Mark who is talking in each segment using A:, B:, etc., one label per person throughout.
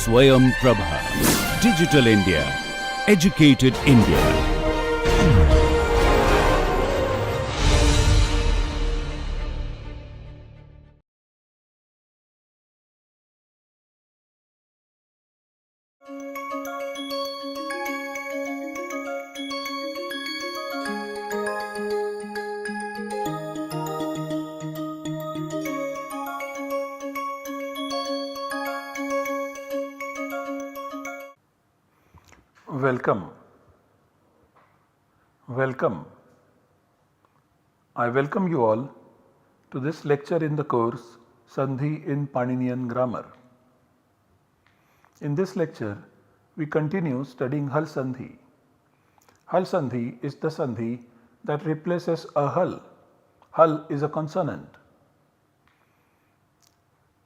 A: Swayam Prabha. Digital India. Educated India.
B: Welcome. I welcome you all to this lecture in the course Sandhi in Paninian Grammar. In this lecture, we continue studying Hal Sandhi. Hal Sandhi is the Sandhi that replaces a Hal. Hal is a consonant.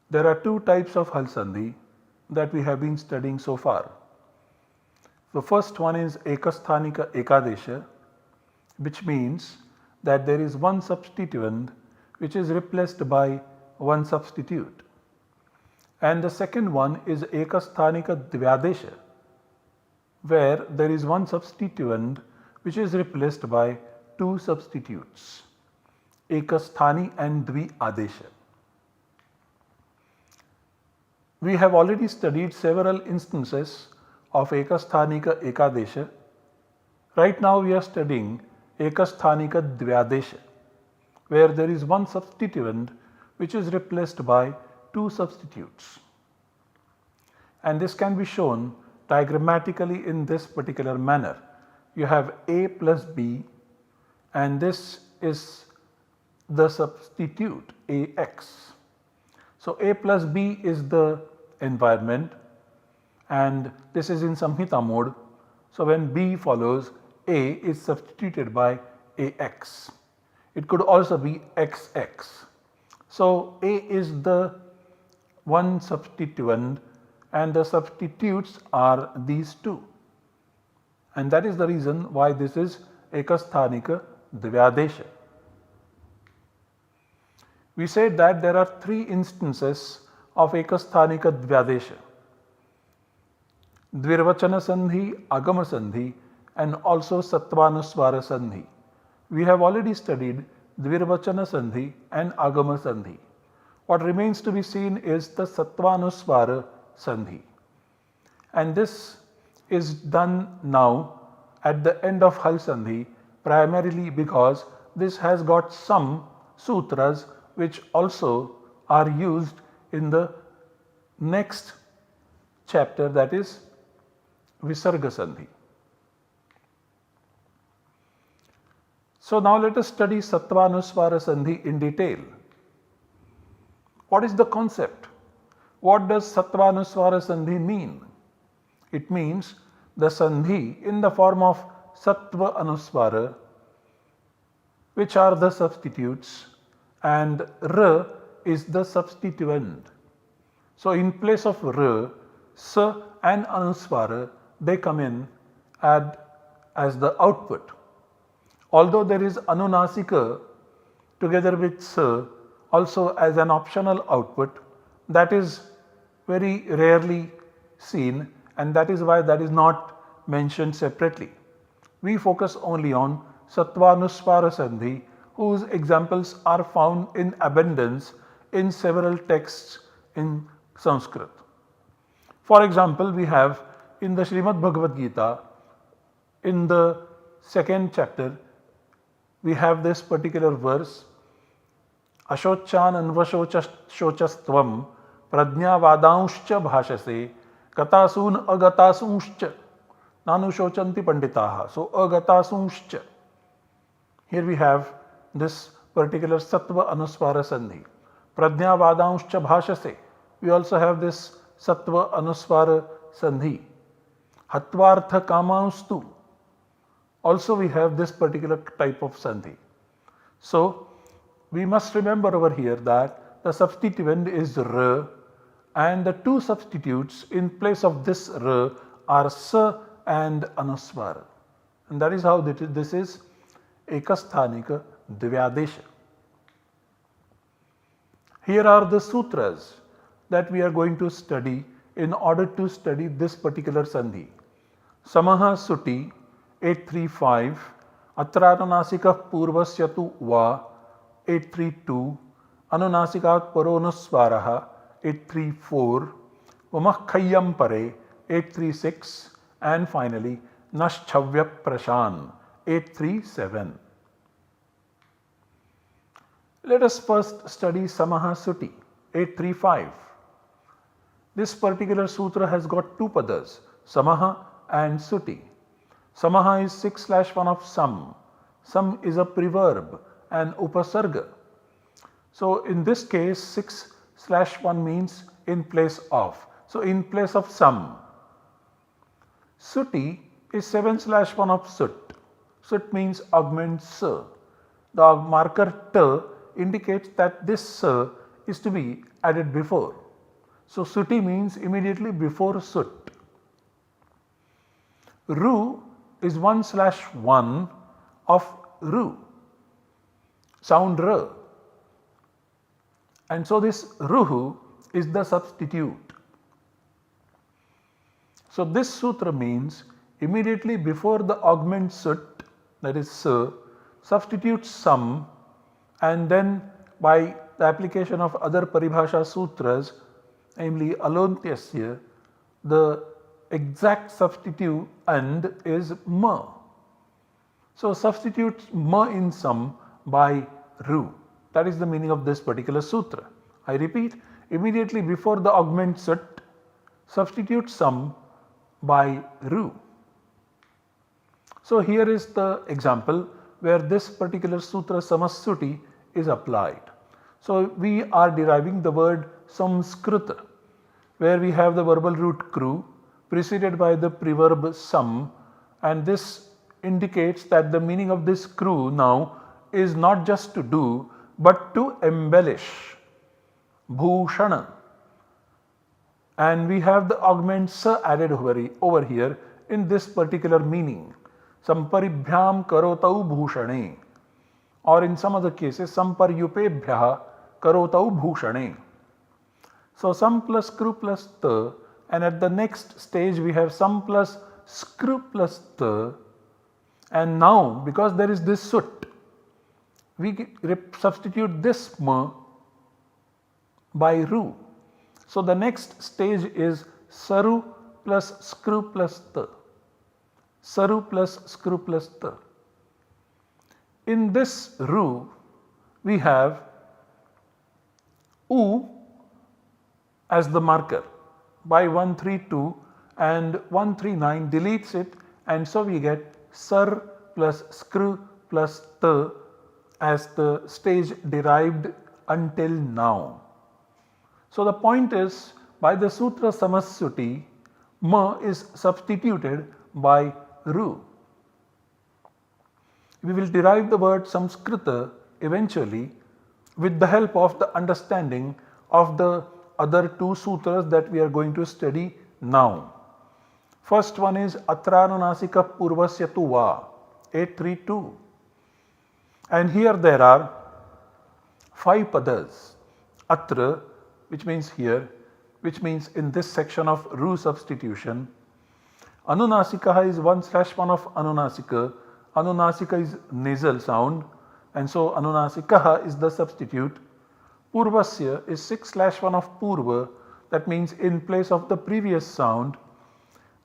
B: There are two types of Hal Sandhi that we have been studying so far. The first one is Ekasthanika Ekadesha, which means that there is one substituent which is replaced by one substitute. And the second one is Ekasthanika Dvyadesha, where there is one substituent which is replaced by two substitutes, Ekasthani and Dvi Adesha. We have already studied several instances of Ekasthanika Ekadesha. Right now we are studying Ekasthanika Dvyadesha, where there is one substituent which is replaced by two substitutes. And this can be shown diagrammatically in this particular manner. You have A plus B, and this is the substitute AX. So A plus B is the environment, and this is in Samhita mode. So when B follows, A is substituted by AX. It could also be XX. So A is the one substituent and the substitutes are these two. And that is the reason why this is Ekasthanika Dvyadesha. We said that there are three instances of Ekasthanika Dvyadesha: Dvirvachana Sandhi, Agama Sandhi, and also Satvanuswara Sandhi. We have already studied Dvirvachana Sandhi and Agama Sandhi. What remains to be seen is the Satvanuswara Sandhi. And this is done now at the end of Hal Sandhi, primarily because this has got some sutras which also are used in the next chapter, that is Visarga Sandhi. So now let us study Satvanuswara Sandhi in detail. What is the concept? What does Satvanuswara Sandhi mean? It means the Sandhi in the form of Sattva Anuswara, which are the substitutes, and R is the substituent. So in place of R, Sa and Anuswara, they come in as the output. Although there is Anunasika together with Sa also as an optional output, that is very rarely seen, and that is why that is not mentioned separately. We focus only on Satvanuswara Sandhi, whose examples are found in abundance in several texts in Sanskrit. For example, we have in the Srimad Bhagavad Gita, in the second chapter, we have this particular verse: Ashochan anvashochastvam pradnya vadanscha bhashase gatasun agatasuncha nanushocanti panditaha. So agatasuncha. Here we have this particular Sattva Anuswara Sandhi. Pradnya vadanscha bhashase. We also have this Sattva Anuswara Sandhi. Hatvartha kamanstu. Also we have this particular type of Sandhi. So we must remember over here that the substituent is R, and the two substitutes in place of this R are Sa and Anuswara. And that is how this is Ekasthanika Dvyadesha. Here are the sutras that we are going to study in order to study this particular sandhi. Samaha suti 835, atranunasikah purvasya tu va 832, anunasikat paronuswaraha 834, vamakkhayyam pare 836, and finally naschavya prashan 837. Let us first study Samaha Suti 835. This particular sutra has got two padas, Samaha and Suti. Samaha is 6/1 of sam. Sam is a preverb and upasarga. So in this case 6/1 means in place of. So in place of sam. Suti is 7/1 of sut. Sut means augment sa. The marker ta indicates that this sa is to be added before. So suti means immediately before sut. Ru is 1/1 of ru, sound ra. And so this ruhu is the substitute. So this sutra means immediately before the augment sut, that is sa, substitute sam, and then by the application of other paribhasha sutras, namely alontyasya, the exact substitute and is ma. So substitute ma in sam by ru. That is the meaning of this particular sutra. I repeat, immediately before the augment sut, substitute sam by ru. So here is the example where this particular sutra samasuti is applied. So we are deriving the word samskrita, where we have the verbal root kru preceded by the preverb sam, and this indicates that the meaning of this kru now is not just to do but to embellish, bhushana. And we have the augment sa added over here in this particular meaning. Samparibhyam karotau bhushane, or in some other cases samparyupebhya karotau bhushane. So sam plus kru plus ta, and at the next stage we have sam plus skru plus ta, and now because there is this sut, we substitute this ma by ru. So the next stage is saru plus skru plus ta. Saru plus skru plus ta. In this ru, we have u as the marker by 132, and 139 deletes it, and so we get sar plus skru plus ta as the stage derived until now. So the point is, by the sutra samasuti, ma is substituted by ru. We will derive the word Samskrita eventually with the help of the understanding of the other two sutras that we are going to study now. First one is Atranunasika Purvasya tu va 832, and here there are 5 padas. Atra, which means here, which means in this section of ru substitution. Anunasika is 1/1 of anunasika. Anunasika is nasal sound, and so anunasika is the substitute. Purvasya is 6/1 of purva, that means in place of the previous sound.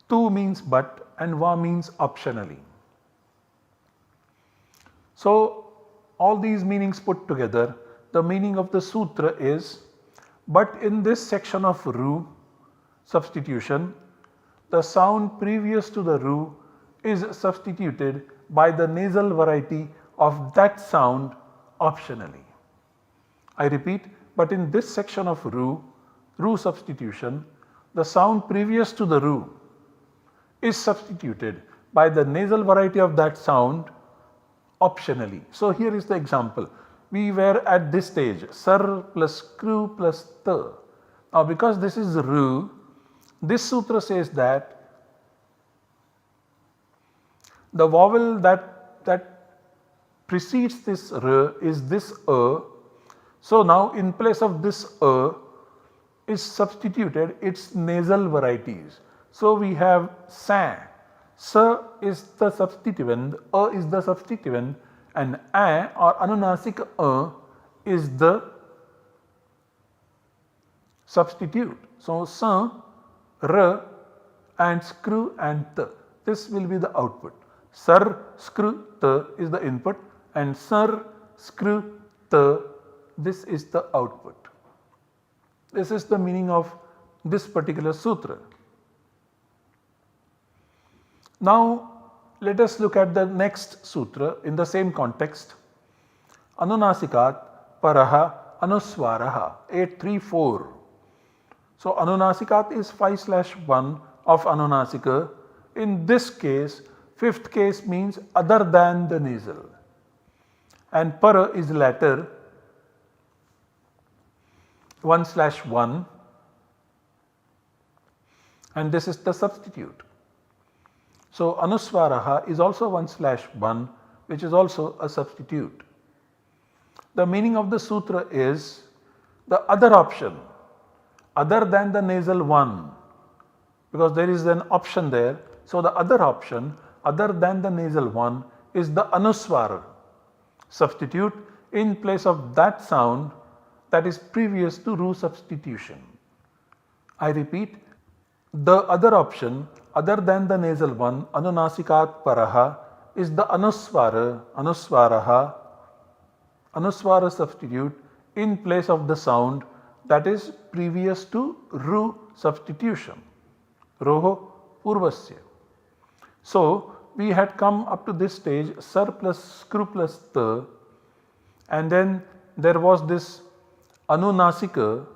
B: Tu means but, and va means optionally. So all these meanings put together, the meaning of the sutra is, but in this section of ru substitution, the sound previous to the ru is substituted by the nasal variety of that sound optionally. I repeat, but in this section of ru substitution, the sound previous to the ru is substituted by the nasal variety of that sound optionally. So here is the example. We were at this stage, sar plus kru plus ta. Now because this is ru, this sutra says that the vowel that precedes this r is this a. So now in place of this a, is substituted its nasal varieties. So we have sa. Sa is the substituent, a is the substituent, and a or anunasik a is the substitute. So sa, r and screw and t. This will be the output. Sar, screw, t is the input, and sar, screw, t, this is the output. This is the meaning of this particular sutra. Now let us look at the next sutra in the same context. Anunasikat paraha anuswaraha 834. So anunasikat is 5/1 of anunasika. In this case, fifth case means other than the nasal, and para is latter 1/1, and this is the substitute. So anuswaraha is also 1/1, which is also a substitute. The meaning of the sutra is the other option other than the nasal one, because there is an option there. So the other option other than the nasal one is the anuswara substitute in place of that sound that is previous to ru substitution. I repeat, the other option other than the nasal one, anunasikat paraha, is the anuswaraha, anuswara substitute in place of the sound that is previous to ru substitution. Roho purvasya. So we had come up to this stage, sar plus screw plus t, and then there was this anunasika,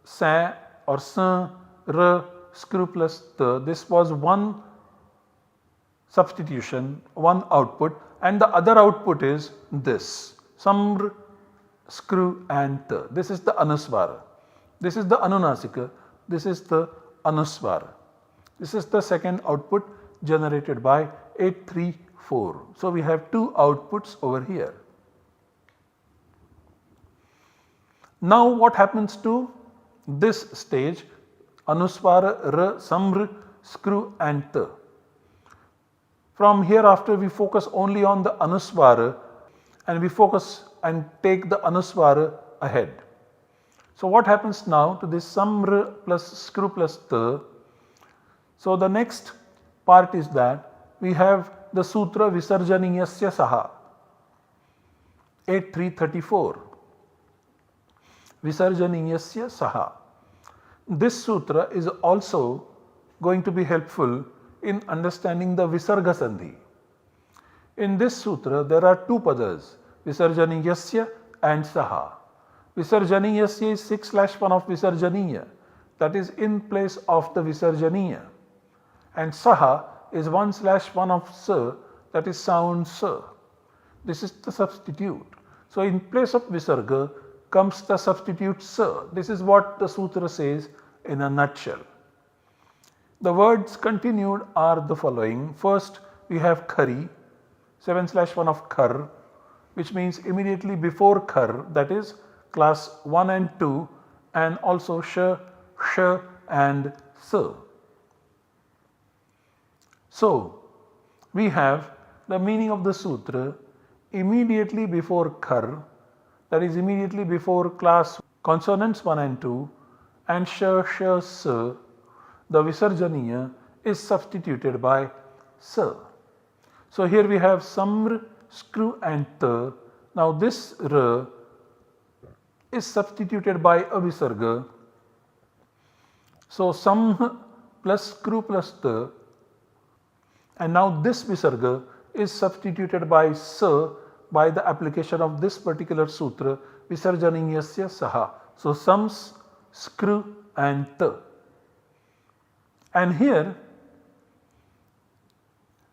B: sa or sa, r, screw plus t. This was one substitution, one output, and the other output is this, samr, screw and t. This is the anuswara. This is the anunasika. This is the anuswara. This is the second output generated by 834. So we have two outputs over here. Now what happens to this stage? Anuswara, r, samr, screw and t. From hereafter we focus only on the anuswara, and we focus and take the anuswara ahead. So what happens now to this samr plus screw plus t? So the next part is that we have the sutra visarjaniyasya saha 8334. Visarjaniyasya saha. This sutra is also going to be helpful in understanding the visarga sandhi. In this sutra there are two padas, visarjaniyasya and saha. Visarjaniyasya is 6/1 of visarjaniya, that is in place of the visarjaniya, and saha is 1/1 of sa, that is sound sa. This is the substitute. So in place of visarga comes the substitute sa. This is what the sutra says in a nutshell. The words continued are the following. First we have khari, 7/1 of khar, which means immediately before khar, that is class 1 and 2, and also sh, sh and sa. So we have the meaning of the sutra immediately before khar, that is immediately before class consonants 1 and 2, and sh, sh, sa, the visarjaniya is substituted by sa. So here we have samr, screw and t. Now this r is substituted by a visarga. So sam plus screw plus t, and now this visarga is substituted by sa by the application of this particular sutra visarjaniyasya saha. So sams, screw and t. And here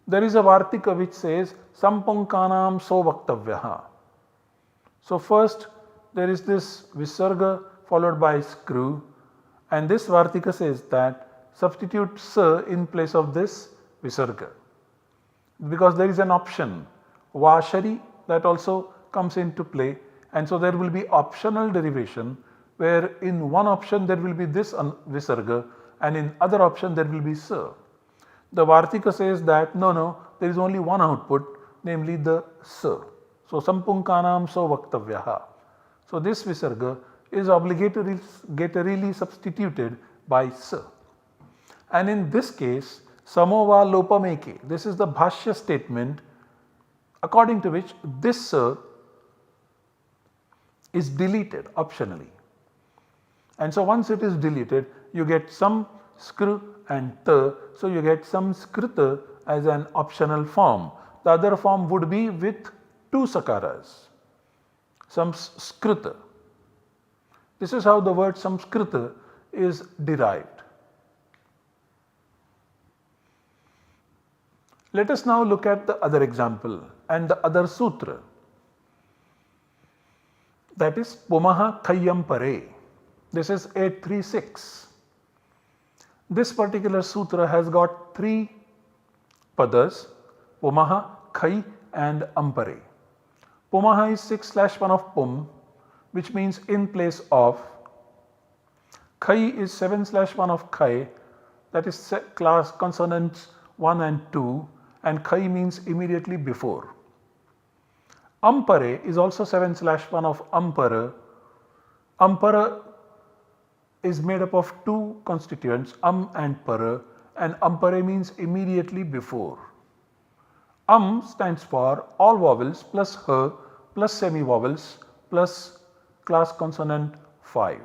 B: there is a vartika which says sampunkanam so vaktavyaha. So first there is this visarga followed by screw, and this vartika says that substitute sa in place of this visarga, because there is an option vashari that also comes into play, and so there will be optional derivation where in one option there will be this visarga and in other option there will be sa. The Vartika says that no, there is only one output, namely the sa. So sampunkanam so vaktavyaha. So this visarga is obligatorily substituted by sa. And in this case, samova lopameke, this is the bhashya statement according to which this sa is deleted optionally. And so once it is deleted, you get some skr and ta, so you get some skrita as an optional form. The other form would be with two sakaras, some skrita. This is how the word samskrita is derived. Let us now look at the other example and the other sutra, that is pumaha khayyam pare. This is 836. This particular sutra has got three padas, pumaha, khai and ampare. Pumaha is 6/1 of pum, which means in place of. Khai is 7/1 of khai, that is class consonants 1 and 2, and khai means immediately before. Ampare is also 7/1 of ampara. Ampara is made up of two constituents, and para, and ampare means immediately before. Stands for all vowels plus ha plus semi-vowels plus class consonant 5.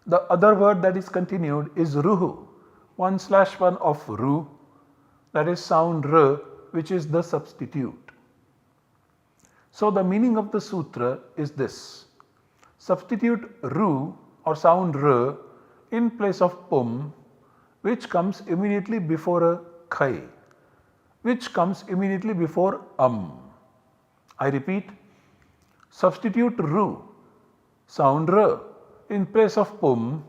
B: The other word that is continued is ruhu, 1/1 of ru, that is sound r, which is the substitute. So the meaning of the sutra is this: substitute ru or sound r in place of pum, which comes immediately before a khai, which comes immediately before I repeat, substitute ru, sound r in place of pum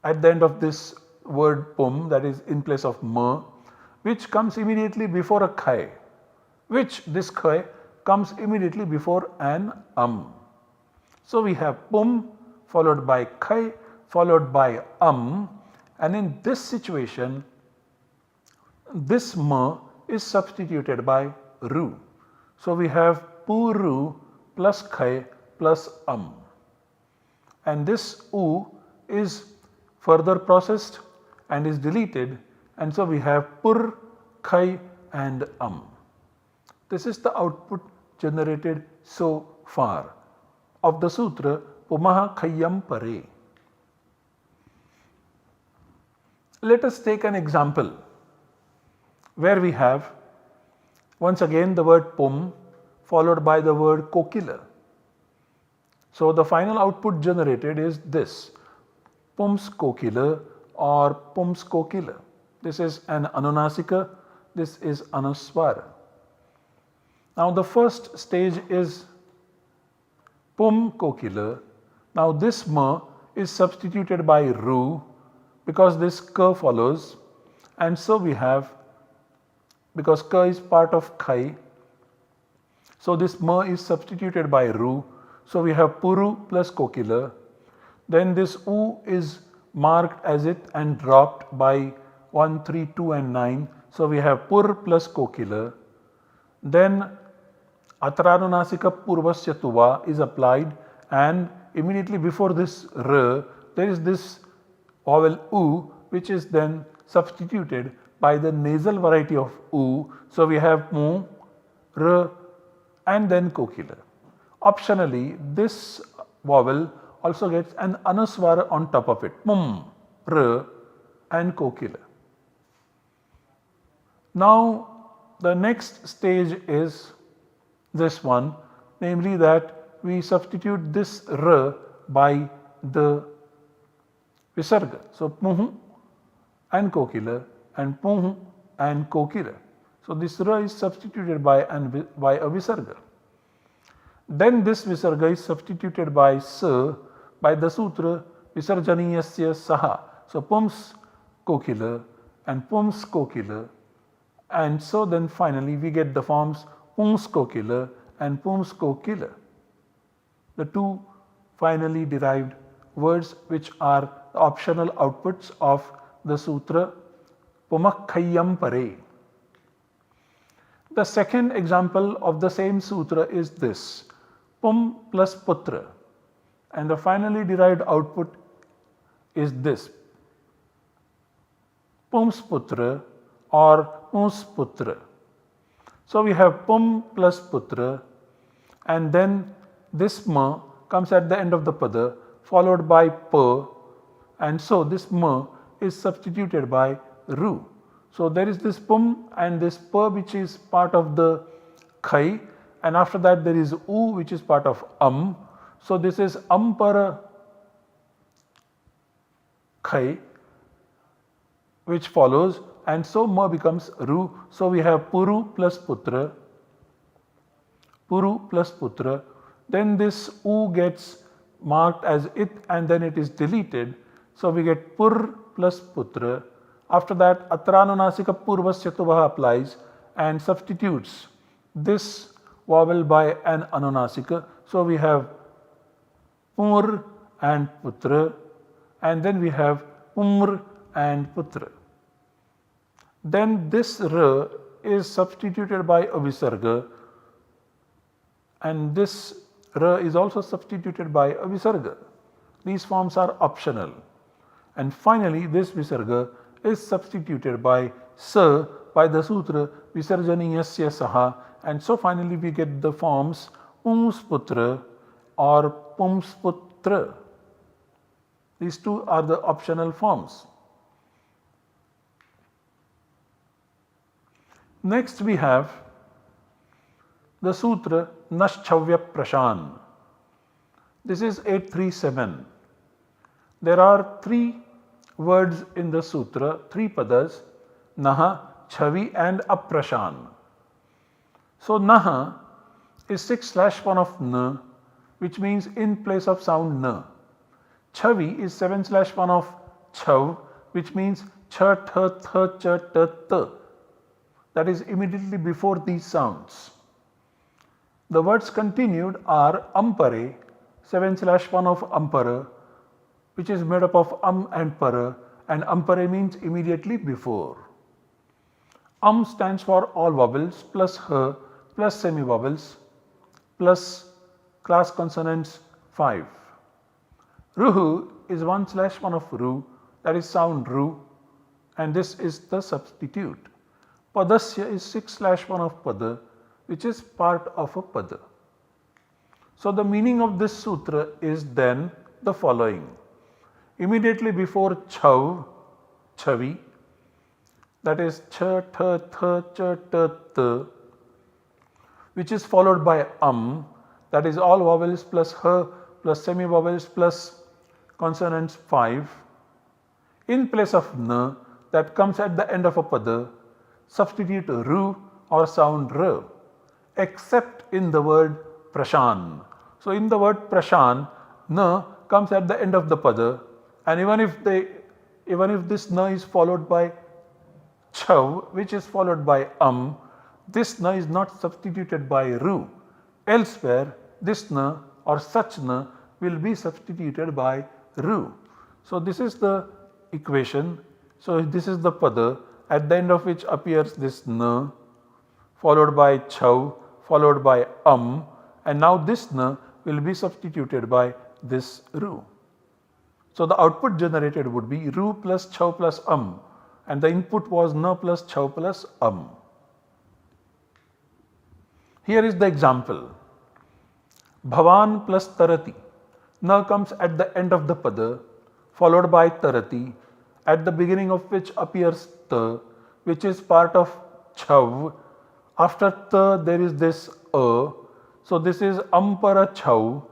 B: at the end of this word pum, that is in place of ma, which comes immediately before a khai, which this khai comes immediately before an So we have pum followed by khai followed by and in this situation this ma is substituted by ru. So we have puru plus khai plus and this u is further processed and is deleted, and so we have pur, khai and This is the output generated so far of the sutra pumaha khayyam pare. Let us take an example where we have once again the word pum followed by the word kokila. So the final output generated is this: pums kokila or pums kokila. This is an anunasika, this is anuswara. Now the first stage is pum kokila. Now this ma is substituted by ru because this ka follows, and so we have, because ka is part of khai, so this ma is substituted by ru. So we have puru plus kokila. Then this u is marked as it and dropped by 1, 3, 2 and 9. So we have pur plus kokila. Then atranunasika purvasya tuva is applied, and immediately before this r there is this vowel u, which is then substituted by the nasal variety of u. So we have mu, r and then kokila. Optionally, this vowel also gets an anuswara on top of it, mum, r and kokila. Now the next stage is this one, namely that we substitute this r by the visarga. So puhu and kokila and puhu and kokila. So this r is substituted by a visarga. Then this visarga is substituted by sa by the sutra visarjaniyasya saha. So pums kokila and pums kokila, and so then finally we get the forms pums kokila and pums kokila. The two finally derived words which are optional outputs of the sutra Pumakhayyam Pare. The second example of the same sutra is this Pum plus Putra, and the finally derived output is this Pumsputra or Pusputra. So we have Pum plus Putra, and then this Ma comes at the end of the pada followed by Pa, and so this Ma is substituted by Ru. So there is this Pum and this Pa which is part of the Khai, and after that there is U which is part of So this is Para Khai which follows, and so Ma becomes Ru. So we have Puru plus Putra, Puru plus Putra. Then this U gets marked as it and then it is deleted. So we get Pur plus Putra. After that Atranunasika Purvasya Tuvaha applies and substitutes this vowel by an Anunasika. So we have Pur and Putra, and then we have Pumr and Putra. Then this R is substituted by a Visarga, and this R is also substituted by a Visarga. These forms are optional. And finally this Visarga is substituted by Sa by the sutra Visarjaniyasya Saha, and so finally we get the forms Pumsputra or Pumsputra. These two are the optional forms. Next we have the sutra Naschavya Prashan. This is 837. There are three words in the sutra, three padas, Naha, Chavi and Aprashan. So Naha is 6/1 of N, which means in place of sound N. Chavi is 7/1 of Chav, which means Cha, Tha, Tha, Cha, Ta, Ta. That is immediately before these sounds. The words continued are Ampare, 7/1 of Ampara, which is made up of and Para, and Ampare means immediately before. Stands for all vowels plus H plus semi-vowels plus class consonants 5. Ruhu is 1/1 of Ru, that is sound Ru, and this is the substitute. Padasya is 6/1 of Pada, which is part of a Pada. So the meaning of this sutra is then the following. Immediately before Chav, Chavi, that is Cha, Tha, Tha, Cha, Ta, Ta, which is followed by that is all vowels plus H plus semi-vowels plus consonants 5. In place of N, that comes at the end of a Pada, substitute Ru or sound R, except in the word Prashan. So in the word Prashan, N comes at the end of the Pada, and even if this N is followed by Chav, which is followed by this N is not substituted by Ru. Elsewhere, this N or such N will be substituted by Ru. So this is the equation. So this is the Pada, at the end of which appears this N, followed by Chav, followed by and now this N will be substituted by this Ru. So the output generated would be Ru plus Chav plus and the input was N plus Chav plus Here is the example. Bhavan plus Tarati. N comes at the end of the Pada, followed by Tarati, at the beginning of which appears Ta, which is part of Chav. After Ta there is this A, so this is Ampara Chav,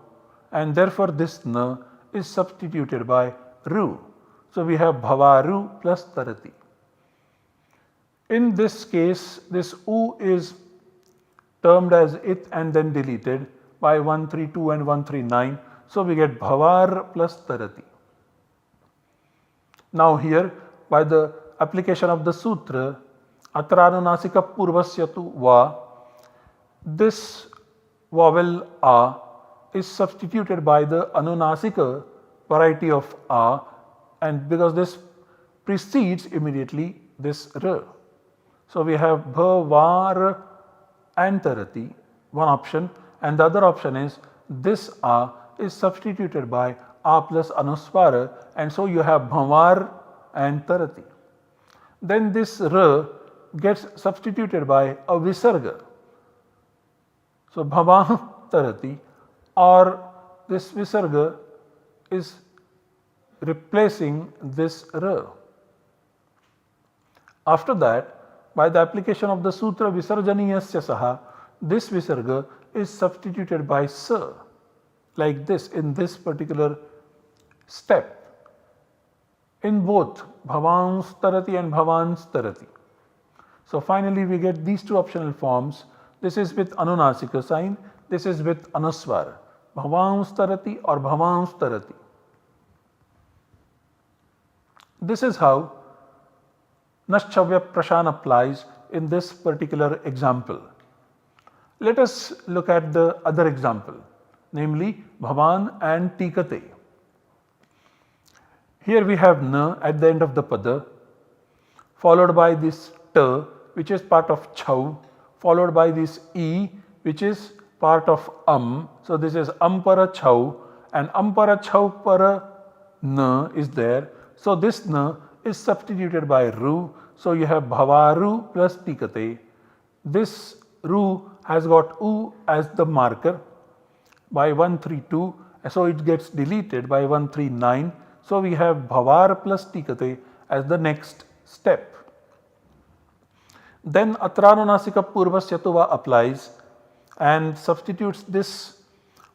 B: and therefore this N is substituted by Ru. So we have Bhavaru plus Tarati. In this case, this U is termed as it and then deleted by 132 and 139. So we get Bhavar plus Tarati. Now here, by the application of the sutra, Atranunasika Purvasyatu Va, this vowel A is substituted by the anunasika variety of a, and because this precedes immediately this r. So we have bhavar and tarati, one option, and the other option is this a is substituted by a plus anuswara, and so you have bhavar and tarati. Then this r gets substituted by a visarga. So bhava tarati, or this visarga is replacing this r. After that, by the application of the sutra visarjaniyasya saha, this visarga is substituted by sa, like this in this particular step, in both bhavans tarati and bhavans tarati. So finally we get these two optional forms. This is with anunasika sign, this is with anuswara, bhavans tarati or bhavans tarati. This is how Naschavya Prashan applies in this particular example. Let us look at the other example, namely Bhavan and Tikate. Here we have na at the end of the pada, followed by this ta, which is part of chau, followed by this e, which is part of So this is para chau, and para chau para na is there. So this na is substituted by ru. So you have bhavaru plus tikate. This ru has got u as the marker by 132, so it gets deleted by 139. So we have bhavar plus tikate as the next step. Then atranunasika purvasyatuva applies and substitutes this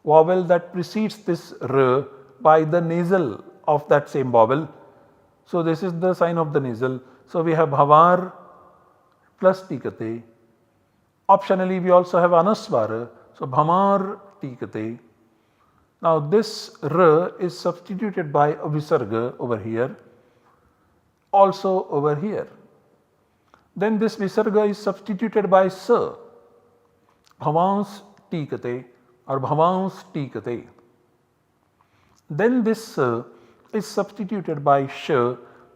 B: vowel that precedes this r by the nasal of that same vowel. So this is the sign of the nasal. So we have bhavar plus tikate. Optionally we also have anuswara. So bhamar tikate. Now this r is substituted by a visarga over here, also over here. Then this visarga is substituted by sa, bhavans tikate or bhavans tikate. Then this sa is substituted by sh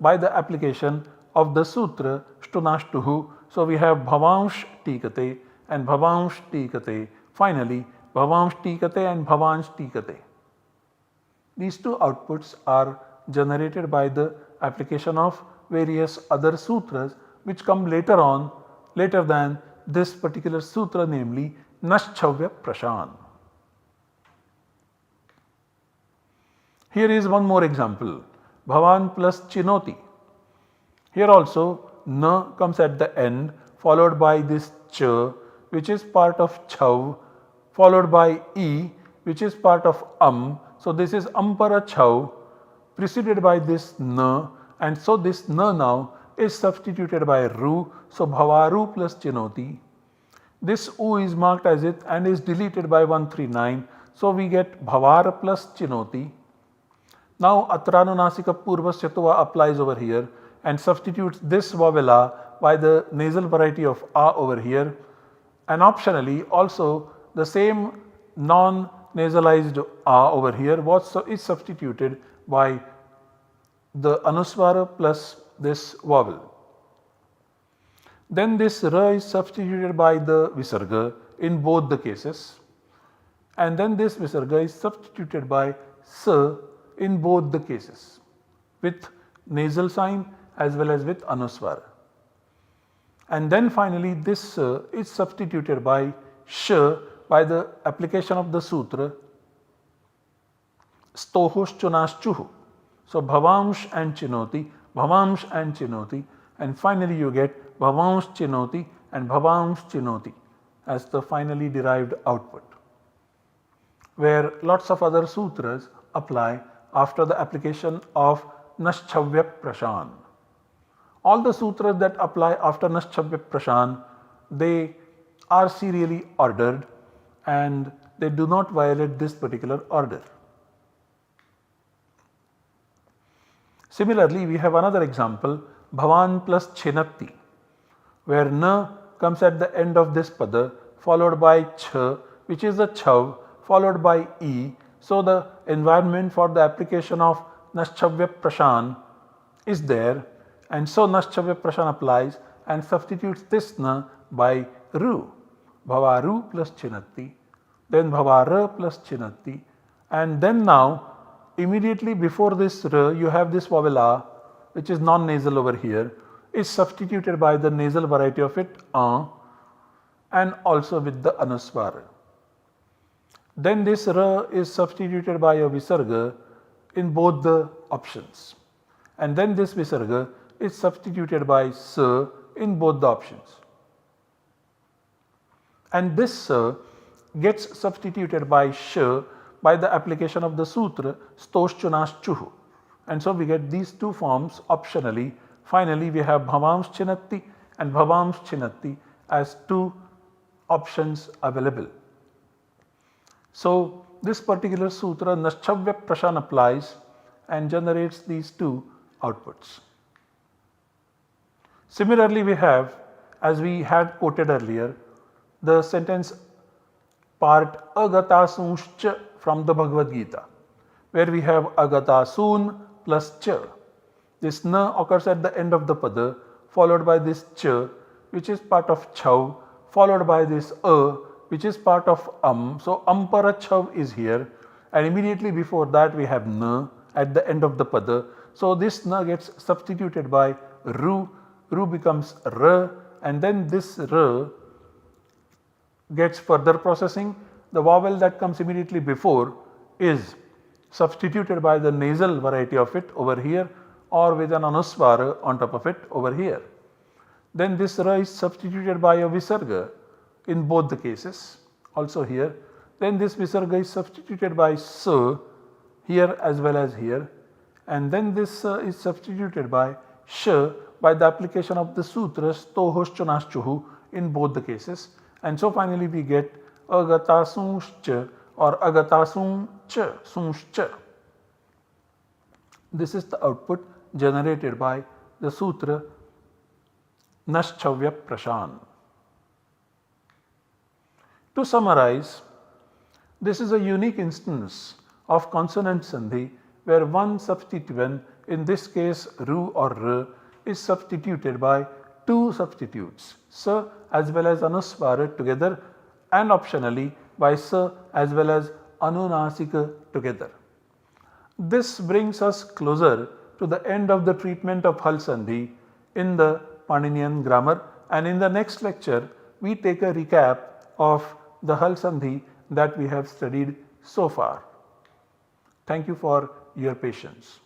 B: by the application of the sutra shtunashtuhu. So we have bhavansh tikate and bhavansh tikate. Finally bhavansh tikate and bhavansh tikate. These two outputs are generated by the application of various other sutras which come later on, later than this particular sutra, namely Naschavya Prashan. Here is one more example, Bhavan plus Chinoti. Here also na comes at the end, followed by this ch, which is part of chau, followed by e, which is part of So this is para chau, preceded by this na, and so this na now is substituted by ru. So bhavaru plus chinoti. This u is marked as it and is deleted by 139. So we get bhavar plus chinoti. Now atranunasika purvasyatuva applies over here and substitutes this vowel a by the nasal variety of a over here, and optionally also the same non-nasalized a over here is substituted by the anuswara plus this vowel. Then this ra is substituted by the visarga in both the cases, and then this visarga is substituted by sa in both the cases with nasal sign as well as with anuswara. And then finally this is substituted by sh by the application of the sutra stohushchunashchuhu. So bhavansh and chinoti, and finally you get bhavansh chinoti and bhavansh chinoti as the finally derived output, where lots of other sutras apply after the application of Naschavya Prashan. All the sutras that apply after Naschavya Prashan, they are serially ordered and they do not violate this particular order. Similarly, we have another example, Bhavan plus Chinatti, where na comes at the end of this pada, followed by ch, which is the chav, followed by E. So the environment for the application of Naschavya Prashan is there, and so Naschavya Prashan applies and substitutes this na by ru. Bhavaru plus chinatti, then bhavara plus chinatti, and then now immediately before this r you have this vowel a, which is non-nasal over here, is substituted by the nasal variety of it and also with the anuswara. Then this r is substituted by a visarga in both the options, and then this visarga is substituted by s in both the options, and this s gets substituted by sh by the application of the sutra stoshchunaschchuhu, and so we get these two forms optionally. Finally, we have bhavams chinatti and bhavams chinatti as two options available. So this particular sutra Naschavya Prashan applies and generates these two outputs. Similarly, we have, as we had quoted earlier, the sentence part agatasunshcha from the Bhagavad Gita, where we have agatasun plus cha. This na occurs at the end of the pada, followed by this cha, which is part of chau, followed by this which is part of So para chav is here, and immediately before that we have na at the end of the pada. So this na gets substituted by ru, ru becomes r, and then this r gets further processing. The vowel that comes immediately before is substituted by the nasal variety of it over here, or with an anuswara on top of it over here. Then this ra is substituted by a visarga in both the cases, also here. Then this visarga is substituted by s here as well as here, and then this is substituted by sh by the application of the sutra stohoshchunaschchuhu in both the cases, and so finally we get agatasunshcha or agatasuncha sunshcha. This is the output generated by the sutra Naschavya Prashan. To summarize, this is a unique instance of consonant sandhi where one substituent, in this case ru or r, is substituted by two substitutes, sa as well as anuswara together, and optionally by sa as well as anunasika together. This brings us closer to the end of the treatment of hal sandhi in the Paninian grammar, and in the next lecture we take a recap of the hal sandhi that we have studied so far. Thank you for your patience.